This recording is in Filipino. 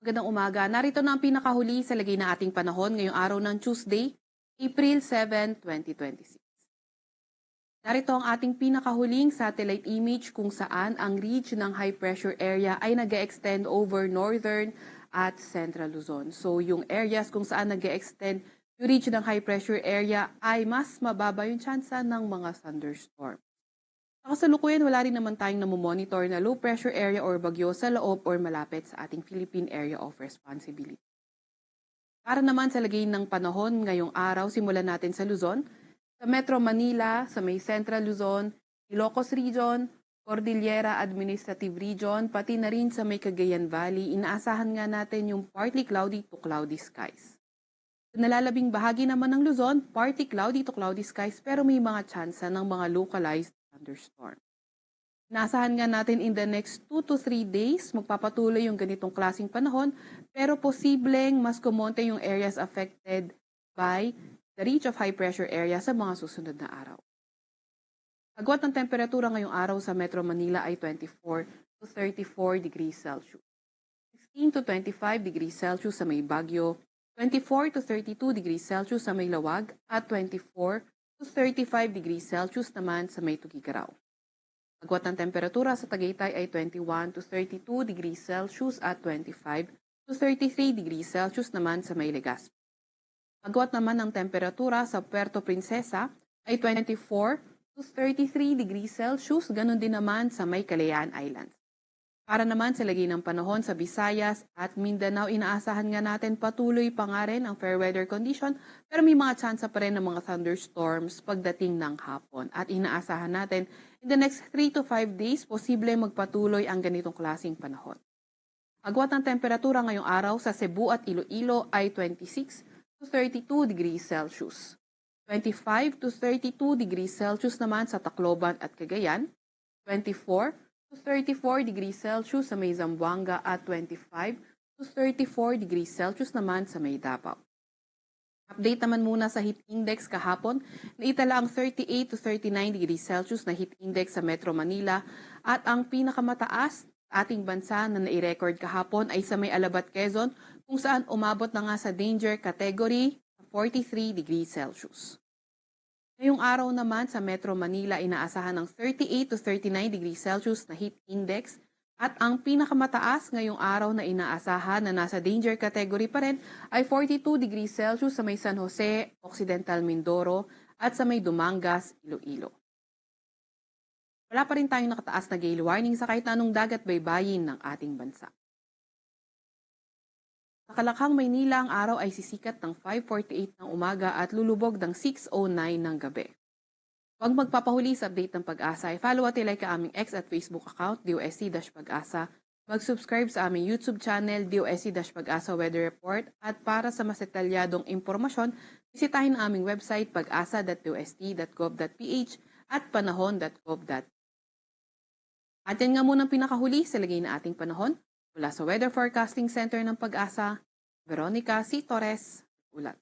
Magandang umaga. Narito na ang pinakahuli sa lagay na ating panahon ngayong araw ng Tuesday, April 7, 2026. Narito ang ating pinakahuling satellite image kung saan ang ridge ng high pressure area ay nag-extend over northern at central Luzon. So yung areas kung saan nag-extend yung ridge ng high pressure area ay mas mababa yung tsansa ng mga thunderstorm. Sa kasalukuyan, wala rin naman tayong namomonitor na low pressure area or bagyo sa loob or malapit sa ating Philippine Area of Responsibility. Para naman sa lagay ng panahon ngayong araw, simulan natin sa Luzon, sa Metro Manila, sa may Central Luzon, Ilocos Region, Cordillera Administrative Region, pati na rin sa may Cagayan Valley, inaasahan nga natin yung partly cloudy to cloudy skies. Sa nalalabing bahagi naman ng Luzon, partly cloudy to cloudy skies pero may mga tsansa ng mga localized thunderstorm. Naasahan nga natin in the next 2 to 3 days, magpapatuloy yung ganitong klaseng panahon, pero posibleng mas kumonte yung areas affected by the reach of high pressure area sa mga susunod na araw. Agwat ng temperatura ngayong araw sa Metro Manila ay 24 to 34 degrees Celsius. 16 to 25 degrees Celsius sa may Baguio, 24 to 32 degrees Celsius sa may Lawag, at 24 to 35 degrees Celsius naman sa may Tugigaraw. Agwat ng temperatura sa Tagaytay ay 21 to 32 degrees Celsius at 25 to 33 degrees Celsius naman sa may Legazpi. Agwat naman ng temperatura sa Puerto Princesa ay 24 to 33 degrees Celsius, ganun din naman sa may Kalayaan Islands. Para naman sa lagay ng panahon sa Visayas at Mindanao, inaasahan nga natin patuloy pa nga rin ang fair weather condition pero may mga tsansa pa rin ng mga thunderstorms pagdating ng hapon. At inaasahan natin in the next 3 to 5 days, posible magpatuloy ang ganitong klaseng panahon. Agwat ng temperatura ngayong araw sa Cebu at Iloilo ay 26 to 32 degrees Celsius. 25 to 32 degrees Celsius naman sa Tacloban at Cagayan. 24 to 34 degrees Celsius sa may Zamboanga at 25 to 34 degrees Celsius naman sa may Davao. Update naman muna sa heat index kahapon, naitala ang 38 to 39 degrees Celsius na heat index sa Metro Manila at ang pinakamataas ating bansa na nai-record kahapon ay sa may Alabat, Quezon kung saan umabot na nga sa danger category 43 degrees Celsius. Ngayong araw naman sa Metro Manila, inaasahan ng 38 to 39 degrees Celsius na heat index at ang pinakamataas ngayong araw na inaasahan na nasa danger category pa rin ay 42 degrees Celsius sa may San Jose, Occidental Mindoro at sa may Dumangas, Iloilo. Wala pa rin tayong nakataas na gale warning sa kahit anong dagat baybayin ng ating bansa. Sa Kalakhang, Maynila, ang araw ay sisikat ng 5:48 ng umaga at lulubog ng 6:09 ng gabi. Huwag magpapahuli sa update ng Pag-asa. I-follow at i-like ang aming X at Facebook account, DOSC-Pag-asa. Mag-subscribe sa aming YouTube channel, DOSC-Pag-asa Weather Report. At para sa mas detalyadong impormasyon, bisitahin ang aming website pag-asa.dosc.gov.ph at panahon.gov.ph. At yan nga muna ang pinakahuli sa lagay na ating panahon. Mula sa Weather Forecasting Center ng Pag-asa, Veronica C. Torres, ulat.